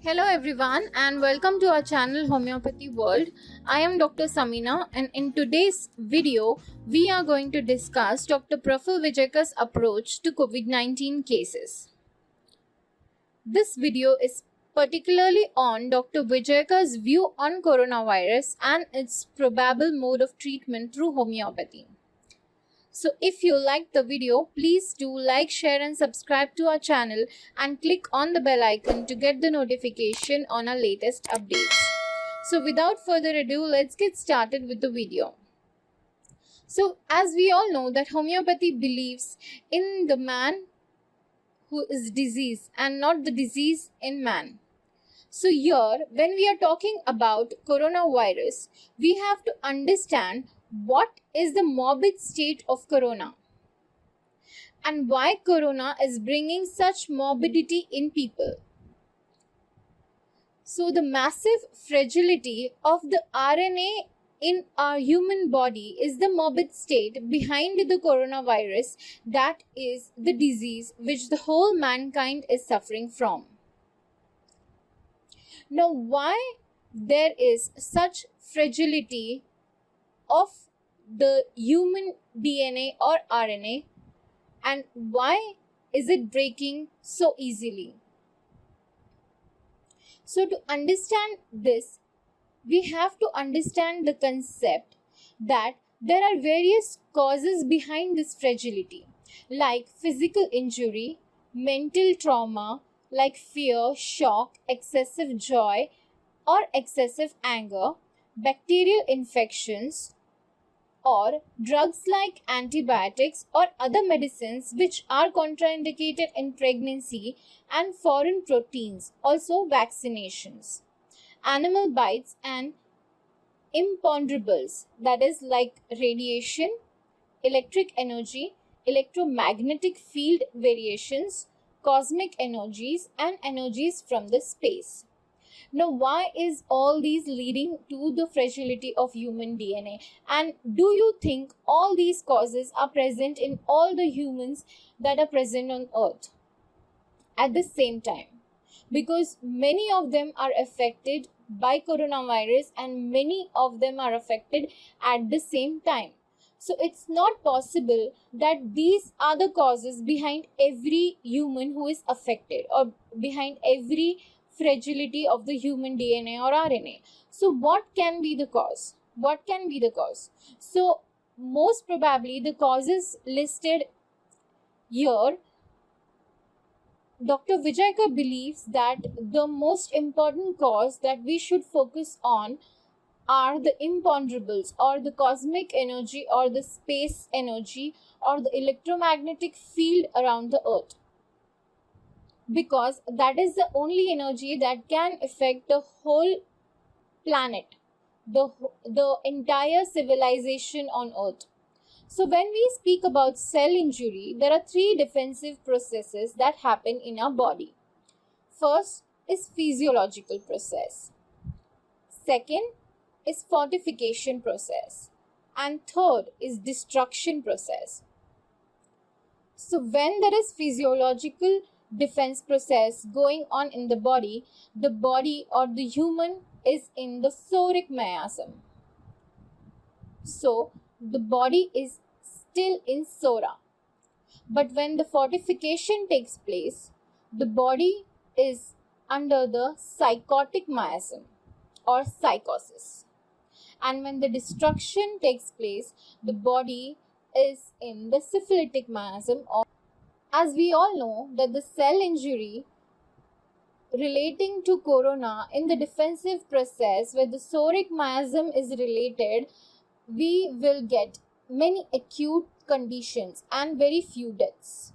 Hello everyone and welcome to our channel Homeopathy World. I am Dr. Samina and in today's video we are going to discuss Dr. Praful Vijaykar's approach to COVID-19 cases. This video is particularly on Dr. Vijaykar's view on coronavirus and its probable mode of treatment through homeopathy. So if you liked the video, please do like, share and subscribe to our channel and click on the bell icon to get the notification on our latest updates. So without further ado, let's get started with the video. So as we all know that homeopathy believes in the man who is disease and not the disease in man. So here, when we are talking about coronavirus, we have to understand what is the morbid state of corona and why corona is bringing such morbidity in people. So the massive fragility of the RNA in our human body is the morbid state behind the coronavirus, that is the disease which the whole mankind is suffering from. Now, why there is such fragility of the human DNA or RNA and why is it breaking so easily? So to understand this, we have to understand the concept that there are various causes behind this fragility, like physical injury, mental trauma, like fear, shock, excessive joy or excessive anger, bacterial infections, or drugs like antibiotics or other medicines which are contraindicated in pregnancy, and foreign proteins, also vaccinations, animal bites and imponderables, that is like radiation, electric energy, electromagnetic field variations, cosmic energies and energies from the space. Now, why is all these leading to the fragility of human DNA? And do you think all these causes are present in all the humans that are present on Earth at the same time? Because many of them are affected by coronavirus and many of them are affected at the same time. So it's not possible that these are the causes behind every human who is affected or behind every fragility of the human DNA or RNA. So what can be the cause? What can be the cause? So most probably the causes listed here, Dr. Vijayakar believes that the most important cause that we should focus on are the imponderables or the cosmic energy or the space energy or the electromagnetic field around the earth, because that is the only energy that can affect the whole planet, the entire civilization on earth. So when we speak about cell injury, there are three defensive processes that happen in our body. First is physiological process. Second is fortification process. And third is destruction process. So when there is physiological defense process going on in the body or the human is in the soric miasm. So the body is still in sora. But when the fortification takes place, the body is under the psychotic miasm or psychosis. And when the destruction takes place, the body is in the syphilitic miasm. As we all know that the cell injury relating to corona in the defensive process where the soric miasm is related, we will get many acute conditions and very few deaths.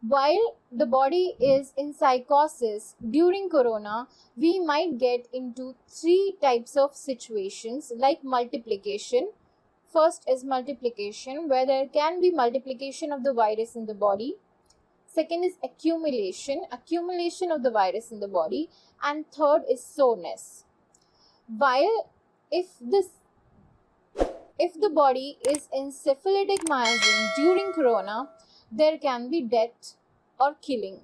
While the body is in psychosis during corona, we might get into three types of situations like multiplication. First is multiplication, where there can be multiplication of the virus in the body. Second is accumulation of the virus in the body. And third is soreness. While if the body is in syphilitic miasm during corona, there can be death or killing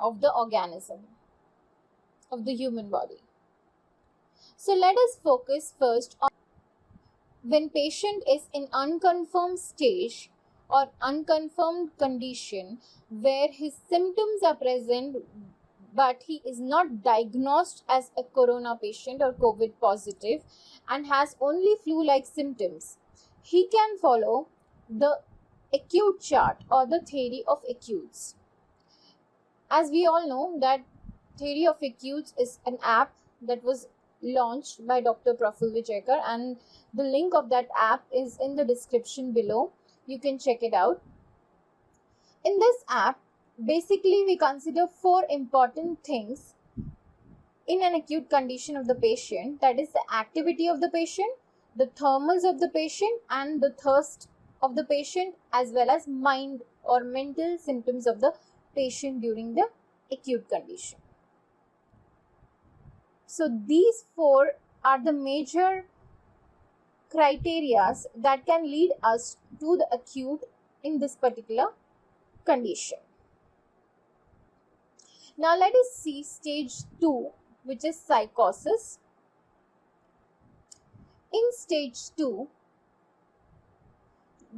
of the organism. of the human body. So let us focus first on when patient is in unconfirmed stage or unconfirmed condition where his symptoms are present but he is not diagnosed as a corona patient or COVID positive and has only flu-like symptoms. He can follow the acute chart or the theory of acutes. As we all know that theory of acutes is an app that was launched by Dr. Praful Vijaykar, and the link of that app is in the description below. You can check it out. In this app, basically we consider 4 important things in an acute condition of the patient, that is the activity of the patient, the thermals of the patient, and the thirst of the patient, as well as mind or mental symptoms of the patient during the acute condition. So these 4 are the major criteria that can lead us to the acute in this particular condition. Now let us see stage 2, which is psychosis. In stage 2,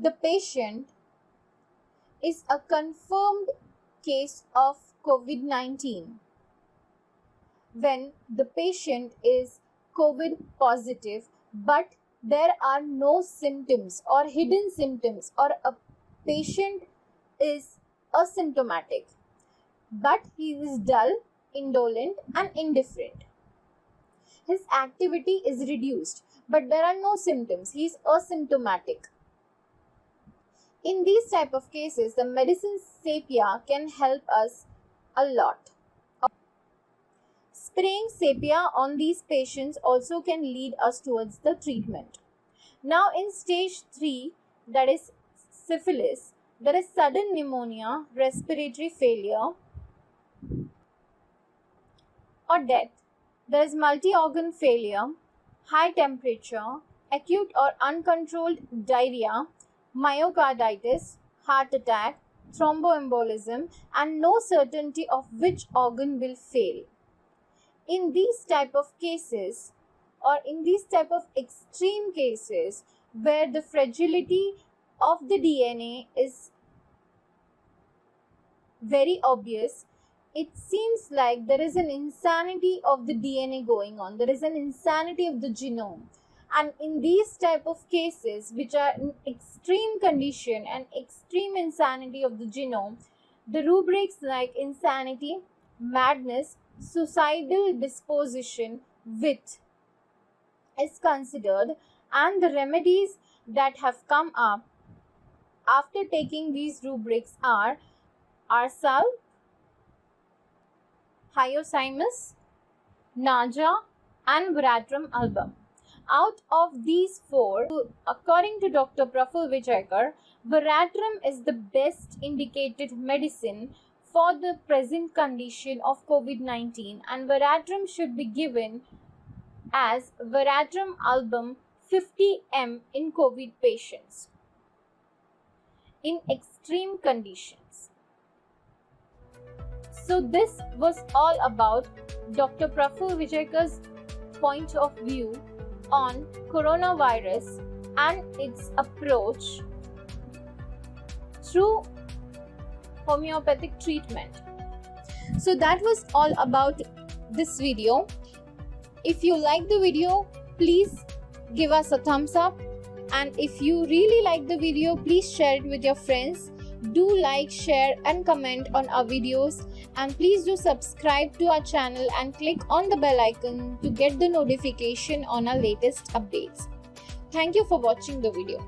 the patient is a confirmed case of COVID-19. When the patient is COVID positive, but there are no symptoms or hidden symptoms, or a patient is asymptomatic, but he is dull, indolent and indifferent. His activity is reduced, but there are no symptoms. He is asymptomatic. In these type of cases, the medicine Sepia can help us a lot. Spraying Sepia on these patients also can lead us towards the treatment. Now in stage 3, that is syphilis, there is sudden pneumonia, respiratory failure or death. There is multi-organ failure, high temperature, acute or uncontrolled diarrhea, myocarditis, heart attack, thromboembolism, and no certainty of which organ will fail. In these type of cases, or in these type of extreme cases where the fragility of the DNA is very obvious, it seems like there is an insanity of the DNA going on. There is an insanity of the genome. And in these type of cases, which are in extreme condition and extreme insanity of the genome, the rubrics like insanity, madness, suicidal disposition with is considered, and the remedies that have come up after taking these rubrics are Arsal, Hyoscyamus, Naja and Veratrum album. Out of these 4, according to Dr. Praful Vijaykar, Veratrum is the best indicated medicine for the present condition of COVID-19, and Veratrum should be given as Veratrum album 50 mg in COVID patients in extreme conditions. So this was all about Dr. Praful Vijaykar's point of view on coronavirus and its approach through homeopathic treatment. So that was all about this video. If you like the video, please give us a thumbs up, and if you really like the video, please share it with your friends. Do like, share and comment on our videos, and please do subscribe to our channel and click on the bell icon to get the notification on our latest updates. Thank you for watching the video.